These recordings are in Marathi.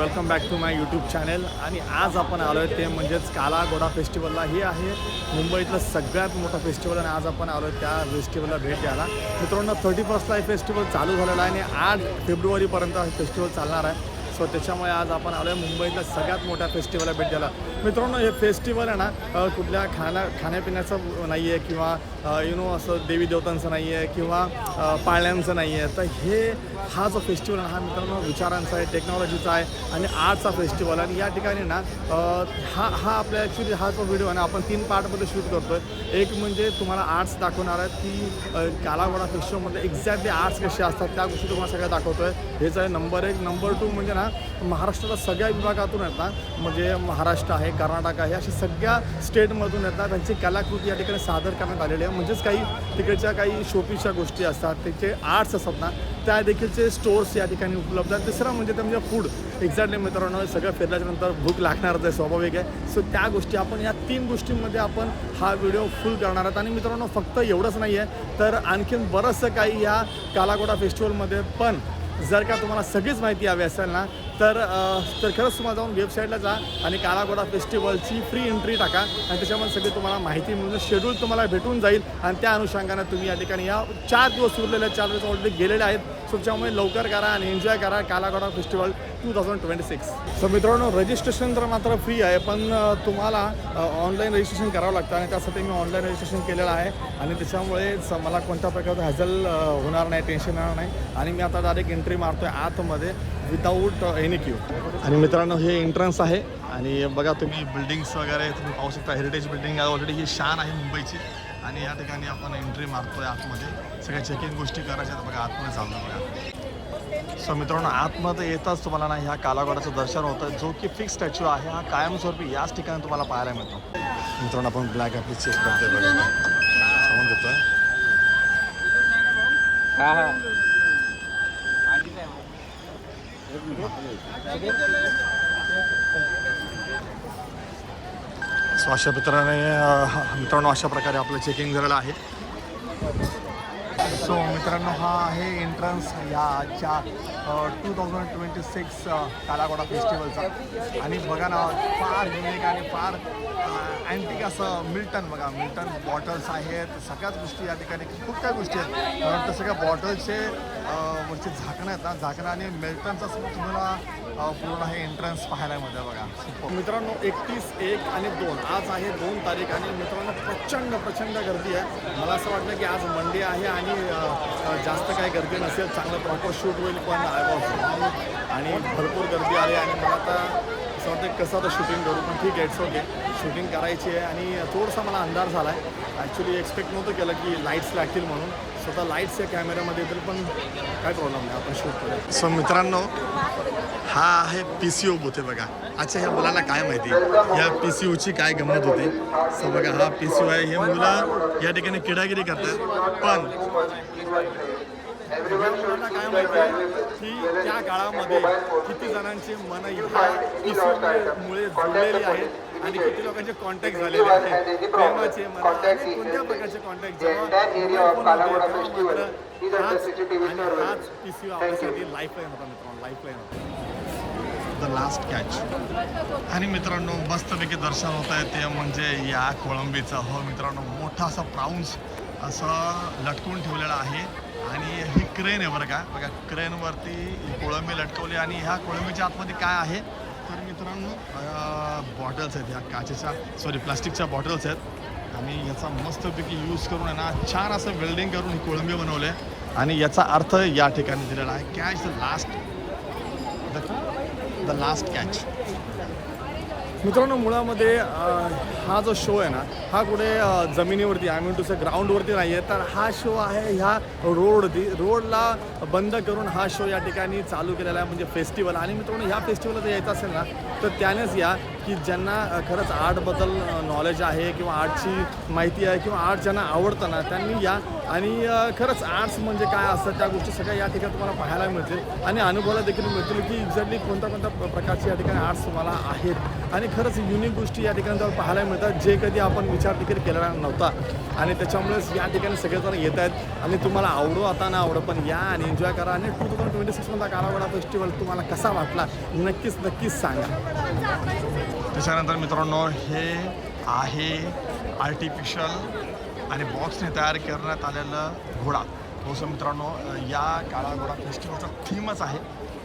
Welcome back to my YouTube channel. आणि आज आपण आलो आहे ते म्हणजेच काला घोडा फेस्टिवलला. हे आहे मुंबईतलं सगळ्यात मोठं फेस्टिवल आणि आज आपण आलो आहे त्या फेस्टिवलला भेट द्यायला. मित्रांनो 31ला हे फेस्टिवल चालू झालेलं आहे आणि 8 फेब्रुवारीपर्यंत हे फेस्टिवल चालणार आहे. सो त्याच्यामुळे आज आपण आलो आहे मुंबईतल्या सगळ्यात मोठ्या फेस्टिवलला भेट द्यायला. मित्रांनो हे फेस्टिवल आहे ना कुठल्या खाण्यापिण्याचं नाही आहे किंवा असं देवी देवतांचं नाही आहे किंवा पाळण्यांचं नाही आहे. तर हा जो फेस्टिवल आहे हा मित्रांनो विचारांचा आहे, टेक्नॉलॉजीचा आहे आणि आर्टचा फेस्टिवल. आणि या ठिकाणी ना हा आपल्या ॲक्च्युली हा जो व्हिडिओ आहे ना आपण 3 पार्टमध्ये शूट करतो आहे. एक म्हणजे तुम्हाला आर्ट्स दाखवणार आहेत की काला घोडा फेस्टिवलमध्ये एक्झॅक्टली आर्ट्स कसे असतात त्या गोष्टी तुम्हाला सगळ्या दाखवतो आहे. हेच आहे नंबर 1. नंबर 2 म्हणजे ना महाराष्ट्राला सगळ्या विभागातून आहेत ना, म्हणजे महाराष्ट्र आहे, कर्नाटक आहे, अशा सगळ्या स्टेटमधून येतात. त्यांची कलाकृती या ठिकाणी सादर करण्यात आलेली आहे. म्हणजेच काही तिकडच्या काही शोपीसच्या गोष्टी असतात, त्याचे आर्ट्स असतात ना त्या देखीलचे स्टोर्स या ठिकाणी उपलब्ध आहेत. तिसरं म्हणजे ते म्हणजे फूड. एक्झॅक्टली मित्रांनो सगळं फिरल्याच्यानंतर भूक लागणारच आहे, स्वाभाविक आहे. सो त्या गोष्टी आपण या 3 गोष्टींमध्ये आपण हा व्हिडिओ फुल करणार आहोत. आणि मित्रांनो फक्त एवढंच नाही आहे तर आणखीन बरंचसं काही या काला घोडा फेस्टिवलमध्ये. पण जर का तुम्हाला सगळीच माहिती हवी असेल ना तर खरंच तुम्हाला जाऊन वेबसाईटला जा आणि काला घोडा फेस्टिवलची फ्री एंट्री टाका आणि त्याच्यामध्ये सगळी तुम्हाला माहिती मिळून शेड्यूल तुम्हाला भेटून जाईल. आणि त्या अनुषंगाने तुम्ही या ठिकाणी या 4 दिवस उरलेल्या 4 दिवस ऑलरेडी गेलेले आहेत. सो त्यामुळे लवकर करा आणि एन्जॉय करा काला घोडा फेस्टिवल 2026. सो मित्रांनो रजिस्ट्रेशन तर मात्र फ्री आहे, पण तुम्हाला ऑनलाईन रजिस्ट्रेशन करावं लागतं आणि त्यासाठी मी ऑनलाईन रजिस्ट्रेशन केलेलं आहे. आणि त्याच्यामुळे मला कोणत्या प्रकारचं हॅझल होणार नाही, टेन्शन येणार नाही. आणि मी आता डायरेक्ट एंट्री मारतो आहे आतमध्ये विदाऊट एनी क्यू. आणि मित्रांनो हे एंट्रन्स आहे आणि बघा तुम्ही बिल्डिंग्स वगैरे तुम्ही पाहू शकता. हेरिटेज बिल्डिंग ऑलरेडी ही शान आहे मुंबईची. आणि या ठिकाणी आपण एंट्री मारतो आहे आतमध्ये. सगळ्या चेकिंग गोष्टी करायच्या बघा आतमध्ये चालतो बघा. सो मित्रांनो आतमध्ये येताच तुम्हाला ना ह्या काला घोड्याचं दर्शन होतं, जो की फिक्स स्टॅच्यू आहे. हा कायमस्वरूपी याच ठिकाणी तुम्हाला पाहायला मिळतो. मित्रांनो आपण ब्लॅक आपली चेक करतोय बघा, सांगून देतोय. सो अशा मित्रांनो अशा प्रकारे आपलं चेकिंग झालेलं आहे. सो मित्रांनो हा आहे एंट्रन्स याच्या 2026 काला घोडा फेस्टिवलचा. आणि बघा ना फार युनिक आणि फार अँटिक असं मिल्टन बॉटल्स आहेत. सगळ्याच गोष्टी या ठिकाणी खूप काही गोष्टी आहेत. कारण सगळ्या बॉटल्सचे वरचे झाकणं आहेत ना, झाकणं आणि मिल्टनचा तुम्हाला पूर्ण हे एंट्रन्स पाहायला मिळतं बघा. मित्रांनो 31, 1 आणि 2 आज आहे 2 तारीख. आणि मित्रांनो प्रचंड गर्दी आहे. मला असं वाटलं की आज मंडे आहे आणि जास्त काही गर्दी नसेल, चांगलं प्रॉपर शूट होईल. पण आणि भरपूर गर्दी आली आणि मला आता असं वाटतं कसं आता शूटिंग करू, पण ठीक आहे इट्स ओके. शूटिंग करायची आहे आणि थोडासा मला अंधार झाला आहे. ॲक्च्युली एक्सपेक्ट नव्हतं केलं की लाईट्स लागतील म्हणून. स्वतः लाईट्स या कॅमेऱ्यामध्ये येतील पण काय प्रॉब्लेम नाही, आपण शूट करू. सो मित्रांनो हा आहे PCO बूथ आहे बघा. अच्छा ह्या मुलांना काय माहिती ह्या PCOची काय गंमत होते. सो बघा हा PCO आहे. हे मुलं या ठिकाणी किडागिरी करतात. पण मुलांना काय माहिती आहे की त्या काळामध्ये किती जणांची मनं ह्या PCOमुळे जुळलेली आहेत आणि किती लोकांचे कॉन्टॅक्ट झालेले आहेत, प्रेमाचे म्हणा आणि कोणत्या प्रकारचे कॉन्टॅक्ट. जेव्हा हाच PCO आपल्यासाठी लाईफलाईन होता मित्रांनो, लाईफलाईन होता. The last catch. आणि मित्रांनो मस्तपैकी दर्शन होत आहे ते म्हणजे या कोळंबीचं. हो मित्रांनो मोठा असा प्राऊन्स असं लटकवून ठेवलेला आहे. आणि ही क्रेन आहे बरं का. बघा क्रेनवरती कोळंबी लटकवली. आणि ह्या कोळंबीच्या आतमध्ये काय आहे तर मित्रांनो बॉटल्स आहेत, ह्या काचेच्या प्लास्टिकच्या बॉटल्स आहेत. आणि याचा मस्तपैकी यूज करून आहे ना छान असं वेल्डिंग करून ही कोळंबी बनवले. आणि याचा अर्थ या ठिकाणी दिलेला आहे कॅच द लास्ट कॅच. मित्रांनो मुळामध्ये हा जो शो आहे ना हा कुठे जमिनीवरती आय मीन टू से ग्राउंडवरती नाही आहे, तर हा शो आहे ह्या रोडला बंद करून हा शो या ठिकाणी चालू केलेला आहे म्हणजे फेस्टिवल. आणि मित्रांनो ह्या फेस्टिवलला जर यायचं असेल ना तर त्यानेच या की ज्यांना खरंच आर्टबद्दल नॉलेज आहे किंवा आर्टची माहिती आहे किंवा आर्ट ज्यांना आवडतं ना त्यांनी या. आणि खरंच आर्ट्स म्हणजे काय असतं त्या गोष्टी सगळ्या या ठिकाणी तुम्हाला पाहायला मिळतील आणि अनुभवाला देखील मिळतील की एक्झॅक्टली कोणत्या प्रकारचे या ठिकाणी आर्ट्स तुम्हाला आहेत. आणि खरंच युनिक गोष्टी या ठिकाणी तुम्हाला पाहायला मिळतात जे कधी आपण विचार देखील केलेला नव्हता आणि त्याच्यामुळेच या ठिकाणी सगळेजण येत आहेत आणि तुम्हाला आवडो आता ना आवडो पण या आणि एन्जॉय करा आणि 2026मधला कालागोडा फेस्टिवल तुम्हाला कसा वाटला नक्कीच सांगा. त्याच्यानंतर मित्रांनो हे आहे आर्टिफिशियल आणि बॉक्सने तयार करण्यात आलेलं घोडा. हो मित्रांनो या काळा घोडा फेस्टिवलचा थीमच आहे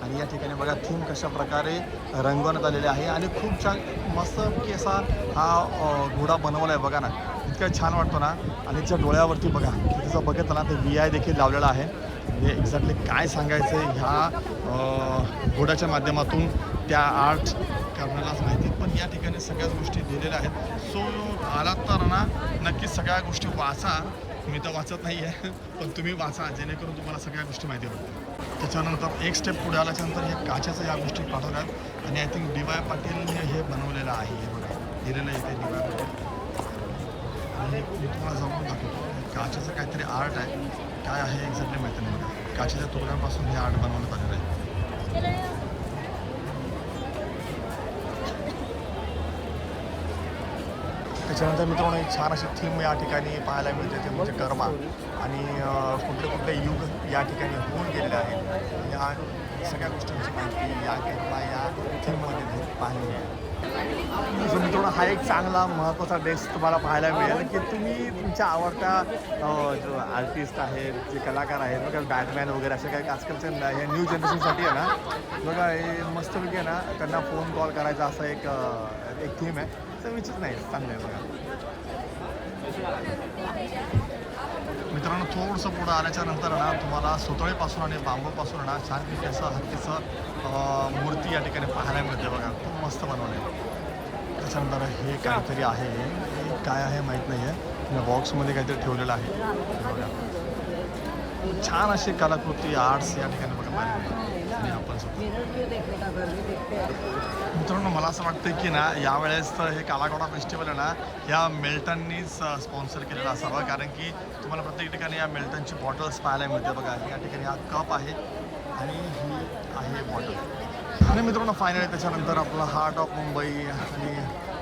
आणि या ठिकाणी बघा थीम कशा प्रकारे रंगवण्यात आलेले आहे आणि खूप छान मस्तपैकी असा हा घोडा बनवला आहे बघा ना, इतका छान वाटतो ना. आणि त्याच्या डोळ्यावरती बघा तिथं बघितलं ना ते VI देखील लावलेला आहे. म्हणजे एक्झॅक्टली काय सांगायचं आहे ह्या घोड्याच्या माध्यमातून त्या आर्ट करण्यालाच माहिती, पण या ठिकाणी सगळ्याच गोष्टी दिलेल्या आहेत. सो आलात तर ना नक्कीच सगळ्या गोष्टी वाचा. मी तर वाचत नाही आहे पण तुम्ही वाचा जेणेकरून तुम्हाला सगळ्या गोष्टी माहिती होतील. त्याच्यानंतर एक स्टेप पुढे आल्याच्यानंतर हे काचेचं या गोष्टी पाठवतात आणि आय थिंक DY पाटीलने हे बनवलेलं आहे. हे बघा दिलेलं आहे ते DY पाटील आणि मी तुम्हाला जाऊन दाखवतो. काचेचं काहीतरी आर्ट आहे, काय आहे एक्झॅक्टली माहिती नाही बघा. काचेच्या तुकड्यांपासून हे आर्ट बनवण्यात आलेलं आहे. त्याच्यानंतर मित्रांनो एक छान अशी थीम या ठिकाणी पाहायला मिळते ते म्हणजे कर्मा आणि कुठले युग या ठिकाणी होऊन गेलेले आहेत. या सगळ्या गोष्टींची माहिती या थीममध्ये पाहायला मिळेल. सो मित्रांनो हा एक चांगला महत्त्वाचा डेस्क तुम्हाला पाहायला मिळेल की तुम्ही तुमच्या आवडत्या जो आर्टिस्ट आहेत जे कलाकार आहेत बघा बॅटमॅन वगैरे असे काही आजकालचे हे न्यू जनरेशनसाठी आहे ना बघा हे मस्तपैकी आहे ना त्यांना फोन कॉल करायचा असं एक थीम आहे. तर विचित नाही चांगलं आहे बघा. मित्रांनो थोडंसं पुढं आल्याच्या नंतर ना तुम्हाला सुतळेपासून आणि बांबूपासून ना छानपैकी असं हत्तीचं मूर्ती या ठिकाणी पाहायला मिळते बघा. खूप मस्त बनवलं आहे. त्याच्यानंतर हे काहीतरी आहे, हे काय आहे माहीत नाही आहे. बॉक्समध्ये काहीतरी ठेवलेलं आहे बघा. छान अशी कलाकृती आर्ट्स या ठिकाणी बघा पाहायला आणि आपण मित्रांनो मला असं वाटतं की ना यावेळेस तर हे कालागोडा फेस्टिवल आहे ना या मिल्टननीच स्पॉन्सर केलेलं असावं, कारण की तुम्हाला प्रत्येक ठिकाणी या मिल्टनची बॉटल्स पाहायला मिळते बघा. या ठिकाणी हा कप आहे आणि ही आहे बॉटल. आणि मित्रांनो फायनली त्याच्यानंतर आपला हार्ट ऑफ मुंबई आणि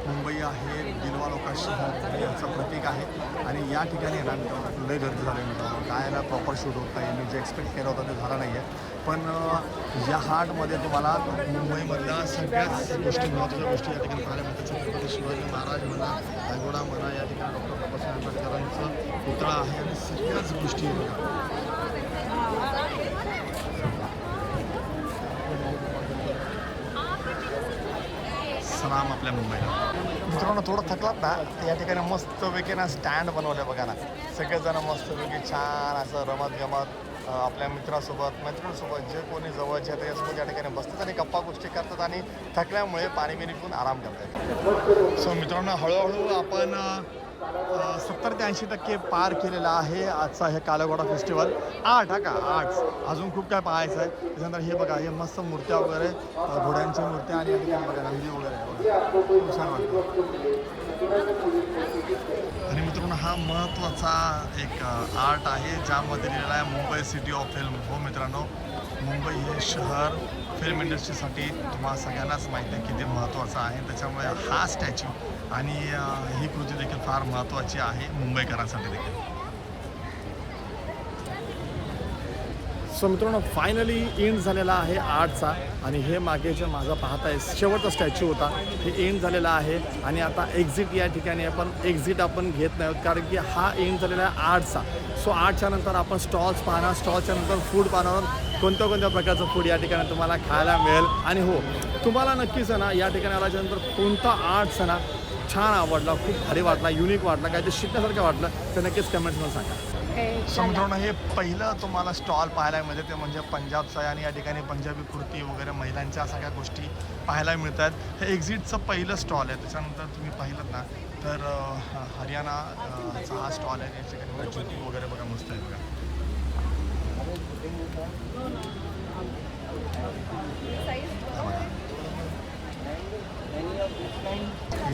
मुंबई आहे दिलवा लोका शहर याचं प्रतीक आहे आणि या ठिकाणी ना मित्रांनो लय गर्दी झाली मित्रांनो. काय ना प्रॉपर शूट होत नाही, मी जे एक्सपेक्ट केलं होतं ते झालं नाही आहे. पण या हार्टमध्ये तुम्हाला मुंबईमधल्या सगळ्याच गोष्टी महत्त्वाच्या गोष्टी या ठिकाणी पाहायला मिळतात. छत्रपती शिवाजी महाराज म्हणा, रायगडा म्हणा, या ठिकाणी डॉक्टर बाबासाहेब आंबेडकरांचं पुतळा आहे आणि सगळ्याच गोष्टी सलाम आपल्या मुंबईला. मित्रांनो थोडं थकलात ना या ठिकाणी मस्तपैकी ना स्टँड बनवलं बघा ना. सगळेजण मस्तपैकी छान असं रमत गमत आपल्या मैत्रिणीसोबत जे कोणी जवळचे आहे त्याच्यासोबत या ठिकाणी बसतात आणि गप्पा गोष्टी करतात आणि थकल्यामुळे पाणी बिणी पिऊन आराम करतात. सो मित्रांनो हळूहळू आपण 70 ते 80% पार केलेला आहे आजचा हे कालागोडा फेस्टिवल. आर्ट अजून खूप काय पाहायचं आहे. त्याच्यानंतर हे बघा हे मस्त मूर्त्या वगैरे घोड्यांच्या मूर्त्या आणि या ठिकाणी बघा नंदी वगैरे खूप छान वाटतं. आणि मित्रांनो हा महत्त्वाचा एक आर्ट आहे ज्यामध्ये लिहिलेला आहे मुंबई सिटी ऑफ फिल्म. हो मित्रांनो मुंबई हे शहर फिल्म इंडस्ट्रीसाठी तुम्हाला सगळ्यांनाच माहिती आहे किती महत्त्वाचं आहे. त्याच्यामुळे हा स्टॅच्यू आणि ही कृती देखील फार महत्त्वाची आहे मुंबईकरांसाठी देखील. सो मित्रांनो फायनली एंड झालेला आहे आर्टचा आणि हे मागे जे माझा पाहताय शेवटचा स्टॅच्यू होता हे एंड झालेला आहे आणि आता एक्झिट या ठिकाणी आपण घेत नाही आहोत कारण की हा एंड झालेला आहे आर्टचा. सो आर्टच्या नंतर आपण स्टॉल्स पाहणार, स्टॉल्सच्या नंतर फूड पाहणार. कोणत्या प्रकारचं फूड या ठिकाणी तुम्हाला खायला मिळेल आणि हो तुम्हाला नक्कीच आहे ना या ठिकाणी आल्याच्यानंतर कोणता आर्ट्स आहे ना छान आवडला, खूप भारी वाटला, युनिक वाटला, काहीतरी शिकण्यासारखं वाटलं तर नक्कीच कमेंट्समध्ये सांगा. मित्रांनो हे पहिलं तुम्हाला स्टॉल पाहायला मिळते ते म्हणजे पंजाबचं आहे आणि या ठिकाणी पंजाबी कुर्ती वगैरे महिलांच्या सगळ्या गोष्टी पाहायला मिळतात. हे एक्झिटचं पहिलं स्टॉल आहे. त्याच्यानंतर तुम्ही पाहिलं ना तर हरियाणाचा हा स्टॉल आहे. या ठिकाणी ज्योती वगैरे बघा मस्त आहे बघा.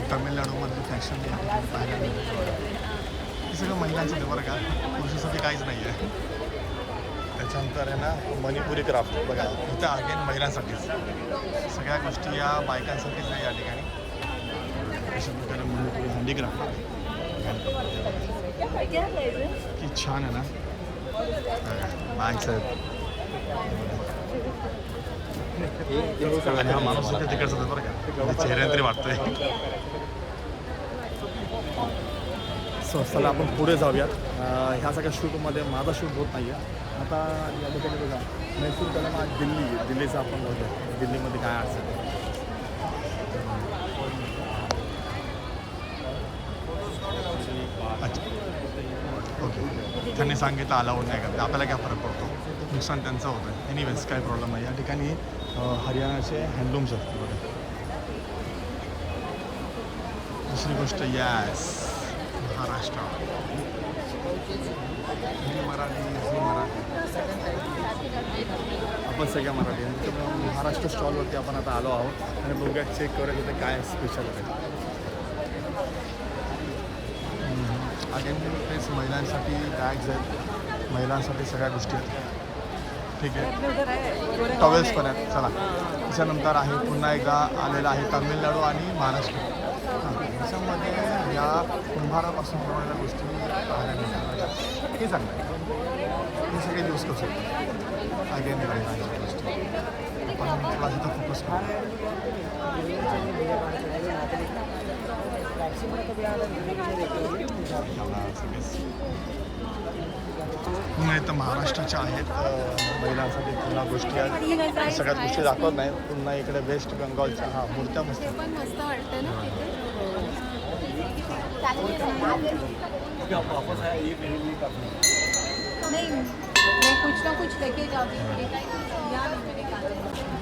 तामिळनाडूमधली फॅशन या ठिकाणी पाहायला मिळते. हे सगळं महिलांचं आहे बरं का, पुरुषासाठी काहीच नाही आहे. त्याच्यानंतर आहे ना मणिपुरी क्राफ्ट बघा इथं अगेन महिलांसाठीच सगळ्या गोष्टी या बायकांसाठीच आहे. या ठिकाणी अशा प्रकारे मणिपुरी हँडीक्राफ्ट की छान आहे ना बॅग्स आहेत. आणि हा माणूस तिकडचा होता बरं का, चेहऱ्याने तरी वाटतोय. सो चला आपण पुढे जाऊयात. ह्या सगळ्या शूटमध्ये माझा शूट होत नाही आहे. आता या ठिकाणी बघा मैसूर कलम आज दिल्लीचा आपण बघूया दिल्लीमध्ये काय असेल. अच्छा ओके, त्यांनी सांगितलं अलाउड नाही करते, आपल्याला काय फरक पडतो, नुकसान त्यांचं होतं. एनिवेज काय प्रॉब्लेम नाही. या ठिकाणी हरियाणाचे हँडलूम्स आहेत बघा. दुसरी गोष्ट यस महाराष्ट्र, मराठी आपण सगळ्या मराठी आणि महाराष्ट्र स्टॉलवरती आपण आता आलो आहोत आणि बघूया चेक करूया तिथे काय स्पेशल आहे. अगेन तेच महिलांसाठी बॅग्स आहेत, महिलांसाठी सगळ्या गोष्टी आहेत. ठीक आहे, टॉवेल्स पण आहेत. चला त्याच्यानंतर आहे पुन्हा एकदा आलेला आहे तामिळनाडू आणि महाराष्ट्र. त्याच्यामध्ये या कुंभारापासून बनवलेल्या गोष्टी पाहायला मिळतात. हे चांगलं आहे, हे सगळे यूज करू शकतो. अगेन महिलांच्या गोष्टी आपण थोडा तिथं फोकस करू. पुन्हा इथं महाराष्ट्राच्या आहेत महिलांसाठी पुन्हा गोष्टी आहेत. सगळ्यात गोष्टी दाखवत नाहीत. पुन्हा इकडे वेस्ट बेंगॉलच्या हा मूर्त्या मस्त वाटतं ना.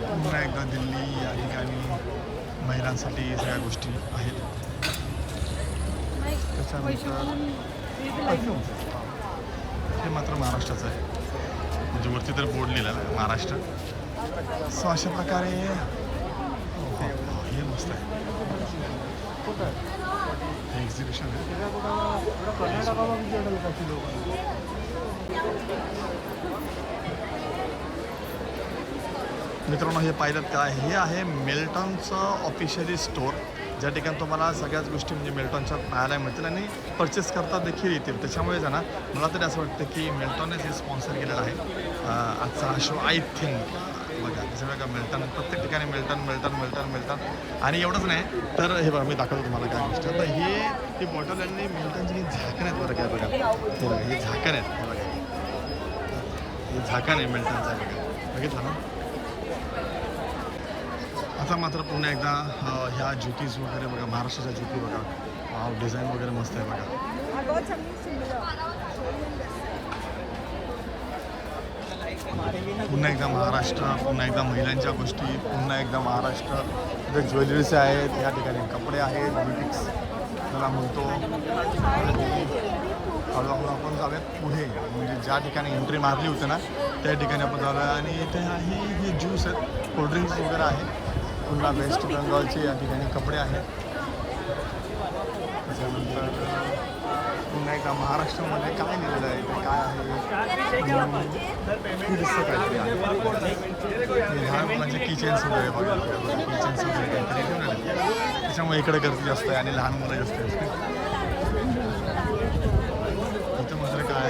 पुन्हा एकदा दिल्ली या ठिकाणी महिलांसाठी सगळ्या गोष्टी आहेत. त्याच्यानंतर हे मात्र महाराष्ट्राचं आहे, म्हणजे वरती तर बोर्ड लिहिलेला आहे महाराष्ट्र. सो अशा प्रकारे हे मस्त आहे. हे एक्झिबिशन आहे. मित्रांनो हे पाहिलं काय, हे आहे मिल्टनचं ऑफिशियली स्टोर, ज्या ठिकाणी तुम्हाला सगळ्याच गोष्टी म्हणजे मिल्टनच्या पाहायला मिळतील आणि परचेस करता देखील येतील. त्याच्यामुळे ना मला तरी असं वाटतं की मिल्टननेच हे स्पॉन्सर केलेलं आहे आजचा हा शो. आय थिंक बघा सगळं का मिल्टन, प्रत्येक ठिकाणी मिल्टन. आणि एवढंच नाही तर हे बघा मी दाखवतो तुम्हाला काय गोष्ट. तर ही बॉटल आणि मिल्टनची ही झाकण आहेत बरं काय बघा, हे बघा हे झाकण आहेत. हे बघा हे झाकण आहे मिल्टनचं बघा, बघितलं ना. आता मात्र पुन्हा एकदा ह्या ज्योतीज वगैरे बघा, महाराष्ट्राच्या ज्योती बघा, डिझाईन वगैरे मस्त आहे बघा. पुन्हा एकदा महाराष्ट्र, पुन्हा एकदा महिलांच्या गोष्टी, पुन्हा एकदा महाराष्ट्र. इथे ज्वेलरीज आहेत, या ठिकाणी कपडे आहेत, ब्युटिक्स त्याला म्हणतो. हळूहळू आपण जाऊयात पुढे, म्हणजे ज्या ठिकाणी एंट्री मारली होती ना त्या ठिकाणी आपण जाऊया. आणि इथे आहे हे ज्यूस आहेत, कोल्ड्रिंक्स वगैरे आहेत. पुन्हा वेस्ट बेंगॉलचे या ठिकाणी कपडे आहेत. त्याच्यानंतर पुन्हा एकदा महाराष्ट्रामध्ये काय लिहिलेलं आहे, काय आहे काहीतरी आहे. लहान मुलांचे किचन्स वगैरे बघा, किचन्स वगैरे काहीतरी ठेवलेले. त्याच्यामुळे इकडे गर्दी जास्त आहे आणि लहान मुलं जास्त आहेत. इथं मात्र काय,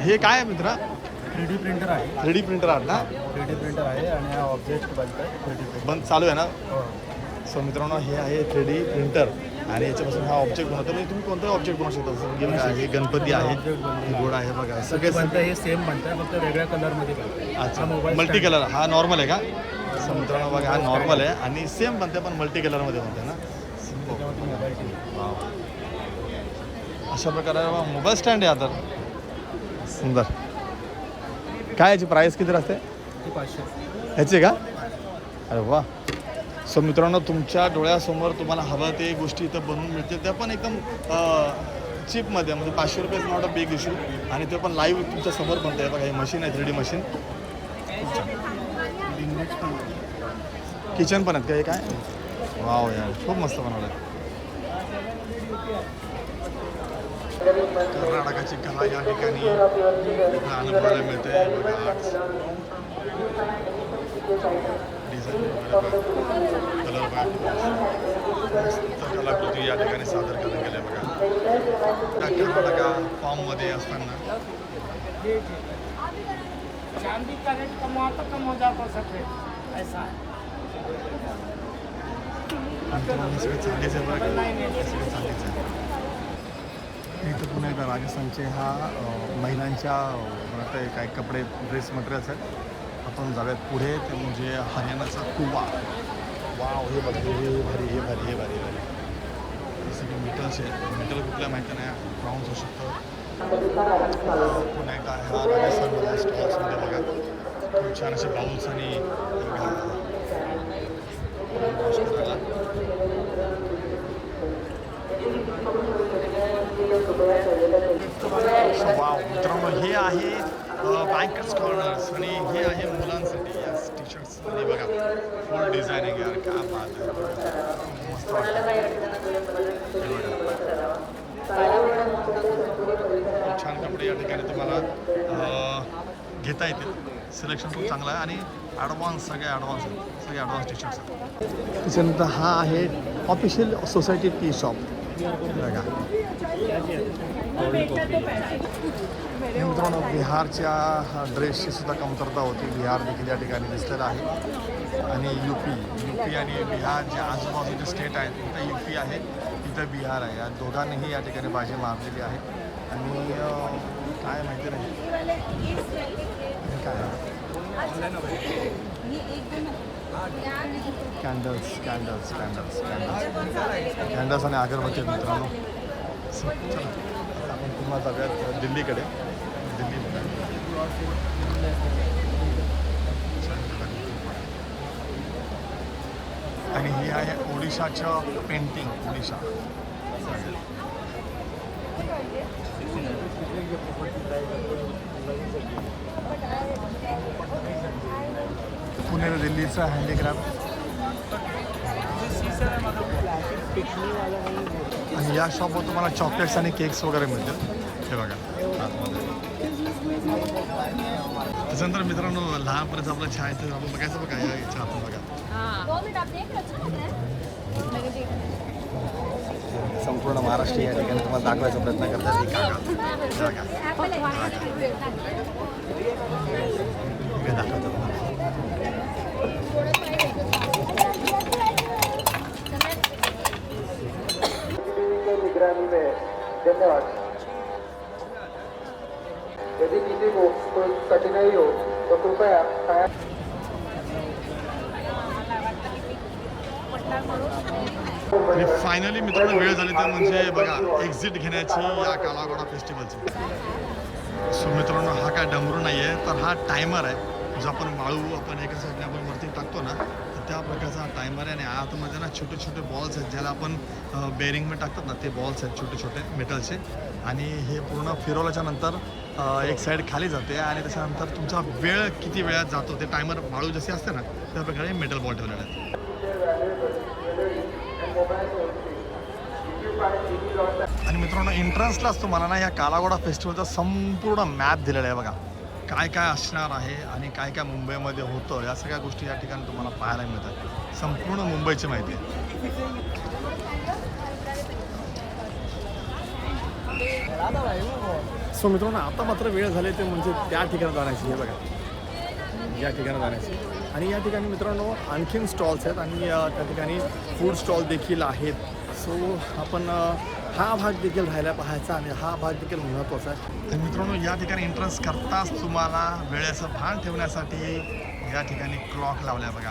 हे काय आहे मित्रा? 3D प्रिंटर आहे. 3D प्रिंटर आहे ना? 3D प्रिंटर आहे आणि हा ऑब्जेक्ट बंद चालू आहे ना. सो मित्रांनो हे आहे 3D प्रिंटर आणि याच्यापासून हा ऑब्जेक्ट बनवतो. म्हणजे तुम्ही कोणताही ऑब्जेक्ट बनवू शकता. हे गणपती आहे, घोडा आहे बघा, सगळे बनतं. हे सेम बनतं फक्त वेगळ्या कलरमध्ये बनतं. अच्छा मल्टी कलर. हा नॉर्मल आहे का? सो मित्रांनो बघा हा नॉर्मल आहे आणि सेम बनते पण मल्टी कलरमध्ये बनते ना. अशा प्रकारे मोबाईल स्टँड आहे आता सुंदर. काय याची प्राईस किती असते? 500 ह्याची का? अरे वा. सो मित्रांनो तुमच्या डोळ्यासमोर तुम्हाला हवं ते गोष्टी इथं बनवून मिळतील. त्या पण एकदम चीपमध्ये, म्हणजे 500 रुपये नॉट अ बिग इश्यू. आणि ते पण लाईव्ह तुमच्या समोर बनतं आहे बघा. हे मशीन आहे 3D मशीन. किचन पण आहेत का? हे काय वाव यार, खूप मस्त बनवलं आहे. कर्नाटकाची कला या ठिकाणी अनुभवायला मिळते. डिझाईन कलर मस्त कलाकृती या ठिकाणी सादर करण्यात गेल्या बघा. त्या कर्नाटका फॉर्ममध्ये असताना चांदी का रेट कम हुआ तो कम हो जाता सफेद ऐसा है. सगळे चांदीचे बघा, सगळे चांदीचे आहे. इथं पुन्हा एकदा राजस्थानचे हा महिलांच्या म्हणत आहे काही कपडे ड्रेस मटेरियल्स आहेत. आपण जाऊयात पुढे ते म्हणजे हरियाणाचा कुवा. वाव, हे बघा, हे भारी, हे भारी, हे भारी, हे भारी. हे सगळे मेटल्स आहेत. मेटल कुठल्या माहिती नाही, ब्राऊन्स होऊ शकतं. पुन्हा एकदा हा राजस्थानमधल्या स्टॉल्समध्ये बघा खूप छान असे बाउल्स आणि वाव मित्रांनो, हे आहे बँकर्स कॉर्नर्स आणि हे आहे मुलांसाठी या टी शर्ट्स आणि बघा फुल डिझायनिंग यार, काय बात आहे, मस्त वाटतं. खूप छान कपडे या ठिकाणी तुम्हाला घेता येतील. सिलेक्शन खूप चांगलं आहे आणि ॲडव्हान्स सगळे ॲडव्हान्स आहेत, सगळे ॲडव्हान्स टी शर्ट्स आहेत. त्याच्यानंतर हा आहे ऑफिशियल सोसायटी टी शॉप बघा. मित्रांनो, बिहारच्या ड्रेसची सुद्धा कमतरता होती. बिहार देखील या ठिकाणी दिसलेलं आहे आणि यूपी आणि बिहार जे आजूबाजूचे स्टेट आहेत, तिथं यूपी आहे, तिथं बिहार आहे. या दोघांनीही या ठिकाणी बाजी मारलेली आहे आणि काय माहिती नाही काय candles candles candles candles candles आणि अगरबत्ती मित्रांनो. चला आपण पुन्हा जाऊयात दिल्लीकडे. दिल्ली आणि ही आहे ओडिशाचं पेंटिंग. ओडिशा पुणे दिल्लीचं हँडीक्राफ्ट. आणि या शॉपवर तुम्हाला चॉकलेट्स आणि केक्स वगैरे मिळतील. हे बघा आतमध्ये. त्याच्यानंतर मित्रांनो, लहानपणीचं आपलं छायाचित्र आपण बघायचं बघा या याच्या हातून बघा. संपूर्ण महाराष्ट्र या ठिकाणी तुम्हाला दाखवायचा प्रयत्न करतात. दाखवतो निगरानी में. धन्यवाद. यदि किसी को कोई कठिनाई हो तो कृपया आणि फायनली मित्रांनो वेळ झाली तर म्हणजे बघा एक्झिट घेण्याची या कालागोडा फेस्टिवलची. सो मित्रांनो, हा काय डमरू नाही आहे, तर हा टायमर आहे. जो आपण वाळू आपण एका साईडने आपण वरती टाकतो ना, तर त्या प्रकारचा हा टायमर आहे. आणि आतमध्ये ना छोटे छोटे बॉल्स आहेत ज्याला आपण बेरिंगमध्ये टाकतात ना, ते बॉल्स आहेत छोटे छोटे मेटलचे. आणि हे पूर्ण फिरवल्याच्या नंतर एक साईड खाली जाते आणि त्याच्यानंतर तुमचा वेळ किती वेळात जातो ते टायमर वाळू जसे असते ना त्या प्रकारे मेटल बॉल ठेवलेले आहेत. आणि मित्रांनो, एंट्रन्सलाच तुम्हाला ना या कालागोडा फेस्टिवलचा संपूर्ण मॅप दिलेला आहे बघा. काय काय असणार आहे आणि काय काय मुंबईमध्ये होतं या सगळ्या गोष्टी या ठिकाणी तुम्हाला पाहायला मिळतात. संपूर्ण मुंबईची माहिती आहे. सो मित्रांनो, आता मात्र वेळ झाले ते म्हणजे त्या ठिकाणी जाण्याची. हे बघा या ठिकाणी जाण्याची. आणि या ठिकाणी मित्रांनो आणखीन स्टॉल्स आहेत आणि त्या ठिकाणी फूड स्टॉल देखील आहेत. सो आपण हा भाग देखील राहायला पाहायचा आणि हा भाग देखील महत्त्वाचा आहे. आणि मित्रांनो, या ठिकाणी एंट्रन्स करताच तुम्हाला वेळेचं भान ठेवण्यासाठी या ठिकाणी क्लॉक लावल्या बघा.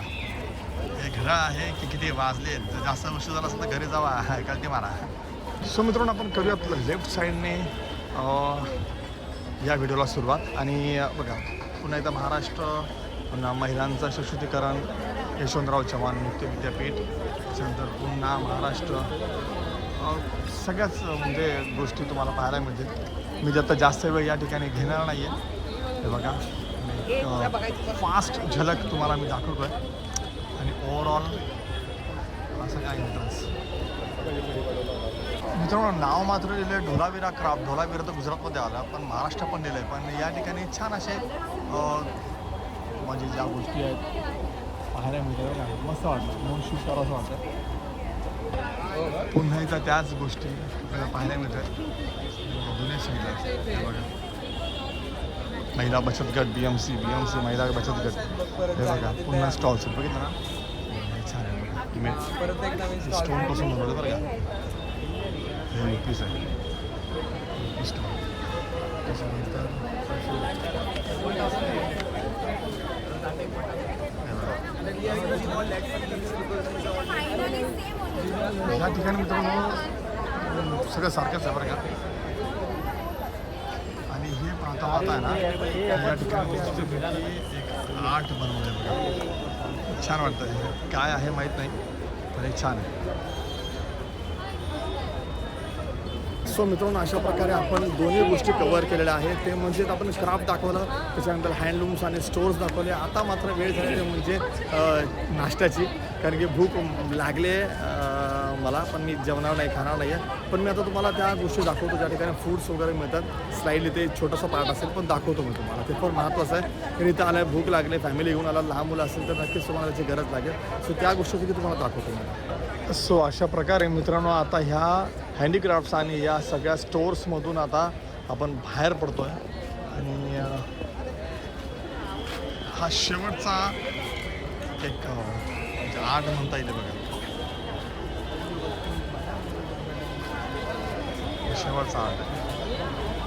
हे घरं आहे की किती वाजले, जर जास्त उशीर झाला असेल तर घरी जावा, कळते मारा. सो मित्रांनो, आपण करूया आपलं लेफ्ट साईडने या व्हिडिओला सुरुवात. आणि बघा पुन्हा एकदा महाराष्ट्र, पुन्हा महिलांचं सशक्तीकरण, यशवंतराव चव्हाण मुक्त विद्यापीठ, त्याच्यानंतर पुन्हा महाराष्ट्र, सगळ्याच म्हणजे गोष्टी तुम्हाला पाहायला मिळतील. मी आता जास्त वेळ या ठिकाणी घेणार नाही आहे. हे बघा फास्ट झलक तुम्हाला मी दाखवतो आहे. आणि ओव्हरऑल असं काय एंट्रन्स. मित्रांनो, नाव मात्र लिहिलं आहे ढोलावीरा क्राफ्ट. ढोलावीरा तर गुजरातमध्ये आला, पण महाराष्ट्र पण लिहिलं आहे. पण या ठिकाणी छान असे म्हणजे ज्या गोष्टी आहेत पाहायला मिळतात. मस्त वाटतं, म्हणून शूट करावं असं वाटतं. पुन्हा एकदा त्याच गोष्टी आपल्याला पाहायला मिळतात जुन्या शैलीत. हे बघा महिला बचत गट BMC महिला बचत गट. हे बघा पुन्हा स्टॉल्स आहेत बघितलं ना. हे छान आहे बघा. इमेज स्टोनपासून बनवलं बरं का. हे पीस आहे स्टोन. त्याच्यानंतर या ठिकाणी मित्रांनो सगळं सारखंच आहे बरं का. आणि हे पाहता आहे ना या ठिकाणी एक आर्ट बनवलं बघा. छान वाटतं. हे काय आहे माहीत नाही पण हे छान आहे. सो मित्रांनो अशा प्रकारे आपण दोन्ही गोष्टी कव्हर केलेल्या आहेत. ते म्हणजे आपण क्राफ्ट दाखवलं, त्याच्यानंतर हँडलूम्स आणि स्टोर्स दाखवले. आता मात्र वेळ झाली ते म्हणजे नाश्त्याची, कारण की भूक लागले मला, पण मी जेवणार नाही, खाणार नाही आहे. पण मी आता तुम्हाला त्या गोष्टी दाखवतो ज्या ठिकाणी फूड्स वगैरे मिळतात. स्लाईडली ते छोटंसं पार्ट असेल पण दाखवतो मी तुम्हाला. ते पण महत्त्वाचं आहे. कारण इथं आलं भूक लागले, फॅमिली घेऊन आला, लहान मुलं असेल तर नक्कीच तुम्हाला त्याची गरज लागेल. सो त्या गोष्टी तुम्हाला दाखवतो मी. सो अशा प्रकारे मित्रांनो आता ह्या हँडीक्राफ्ट्स आणि या सगळ्या स्टोर्समधून आता आपण बाहेर पडतो आहे. आणि हा शेवटचा एक आर्ट म्हणता येईल बघा. शेवटचा आर्ट आहे.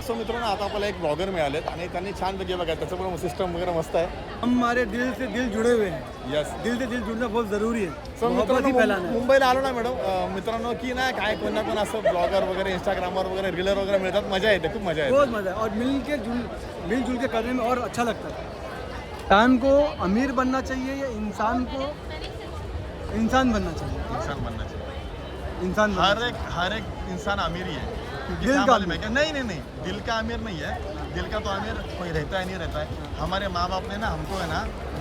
सो मित्रांनो आता आपल्याला एक ब्लॉगर मिळालेत आणि त्यांनी छान पैकी बघा त्याचं पण सिस्टम वगैरे मस्त आहे. हमारे दिल से दिल जुड़े हुए हैं. यस दिल से दिल जुड़ना बहुत ज़रूरी है. सो मित्रांनो मुंबईला आलो ना मॅडम मित्रांनो की ना काय कोण ना कोण असं ब्लॉगर वगैरे इंस्टाग्रामवर वगैरे रीलर वगैरे मिळतात. मजा येते, खूप मजा येते. बहुत मज़ा है और मिलजुल के करने में और अच्छा लगता है. इंसान को अमीर बनना चाहिए या इंसान को इंसान बनना चाहिए. इंसान बनना चाहिए. इंसान हर एक इंसान अमीर ही है. क्योंकि दिल क्या का मालूम है क्या? नहीं दिल का अमीर नहीं है. दिल का तो अमीर कोई रहता है नहीं रहता है. हमारे माँ बाप ने ना हमको है ना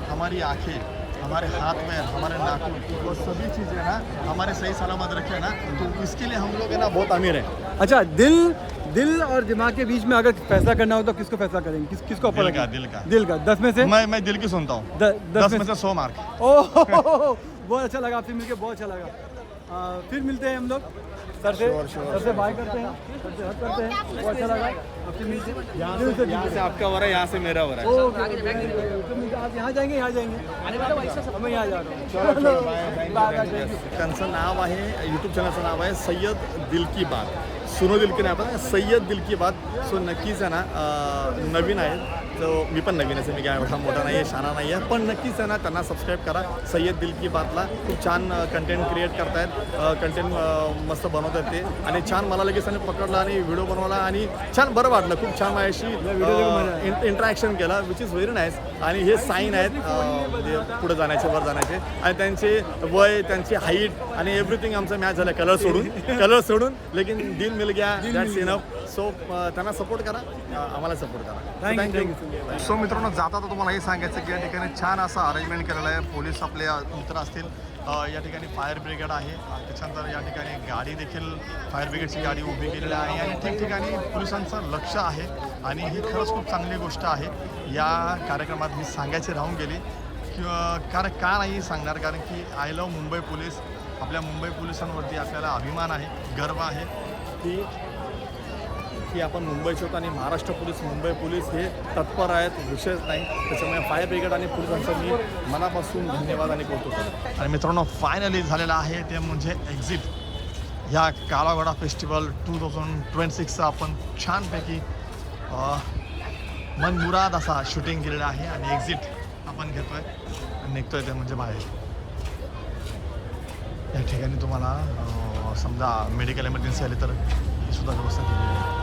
हमारी आँखें, हमारे हाथ पैर, हमारे नाखून, वो सभी चीज़ें ना हमारे सही सलामत रखे ना, तो इसके लिए हम लोग है ना बहुत अमीर हैं. अच्छा दिल और दिमाग के बीच में अगर फैसला करना हो तो किसको फैसला करेंगे? किसको दिल का. दिल का 10 में से मैं दिल की सुनता हूँ. 10 में से 100 मार्क. ओह बहुत अच्छा लगा आपसे मिलके, बहुत अच्छा लगा. फिर मिलते हैं हम लोग सर से बाय करते हैं, सर से हट करते हैं. बहुत अच्छा लगा आपसे मिलके. यहाँ से आपका हो रहा है, यहाँ से मेरा हो रहा है. ओके आप यहाँ जाएंगे हमें यहाँ जा रहा हूँ. त्यांचं नाव आहे, यूट्यूब चॅनलचं नाव आहे सय्यद दिल की बात. सुनो दिल की नाही पण सय्यद दिल की बात. सो नक्कीच आहे ना नवीन आहे. तो मी पण नवीन आहे, मी काय एवढा मोठा नाही आहे, शाना नाही आहे, पण नक्कीच आहे ना त्यांना सबस्क्राईब करा. सय्यद दिल की बातला खूप छान कंटेंट क्रिएट करतायत. कंटेंट मस्त बनवत आहेत ते. आणि छान मला लगेच त्यांनी पकडला आणि व्हिडिओ बनवला आणि छान बरं वाटलं. खूप छान माझ्याशी इंटरॅक्शन केला विच इज व्हेरी नाईस. आणि हे साईन आहेत म्हणजे पुढे जाण्याचे, वर जाण्याचे. आणि त्यांचे वय, त्यांची हाईट आणि एव्हरीथिंग आमचं मॅच झालं कलर सोडून लेकिन दिल mill Gaya, that's enough. So त्यांना सपोर्ट करा, आम्हाला सपोर्ट करा. थँक्यू. सो मित्रांनो जाता तर तुम्हाला हे सांगायचं की या ठिकाणी छान असं अरेंजमेंट केलेलं आहे. पोलीस आपले मित्र असतील, या ठिकाणी फायर ब्रिगेड आहे. त्याच्यानंतर या ठिकाणी गाडी देखील फायर ब्रिगेडची गाडी उभी केलेली आहे आणि ठिकठिकाणी पोलिसांचं लक्ष आहे. आणि ही खरंच खूप चांगली गोष्ट आहे. या कार्यक्रमात मी सांगायची राहून गेली कारण का नाही सांगणार, कारण की आय लव्ह मुंबई पोलीस. आपल्या मुंबई पोलिसांवरती आपल्याला अभिमान आहे, गर्व आहे की आपण मुंबईचे होतो आणि महाराष्ट्र पोलीस, मुंबई पोलीस हे तत्पर आहेत, विशेष नाही. त्याच्यामुळे फायर ब्रिगेड आणि पोलिसांचं मी मनापासून धन्यवाद आणि कौतुक करतो. आणि मित्रांनो फायनली झालेलं आहे ते म्हणजे एक्झिट. ह्या काला घोडा फेस्टिवल 2026चा आपण छानपैकी मनमुराद असा शूटिंग केलेला आहे आणि एक्झिट आपण घेतोय आणि निघतोय ते म्हणजे बाहेर. या ठिकाणी तुम्हाला समजा मेडिकल इमर्जन्सी आली तर ही सुद्धा व्यवस्था केलेली आहे.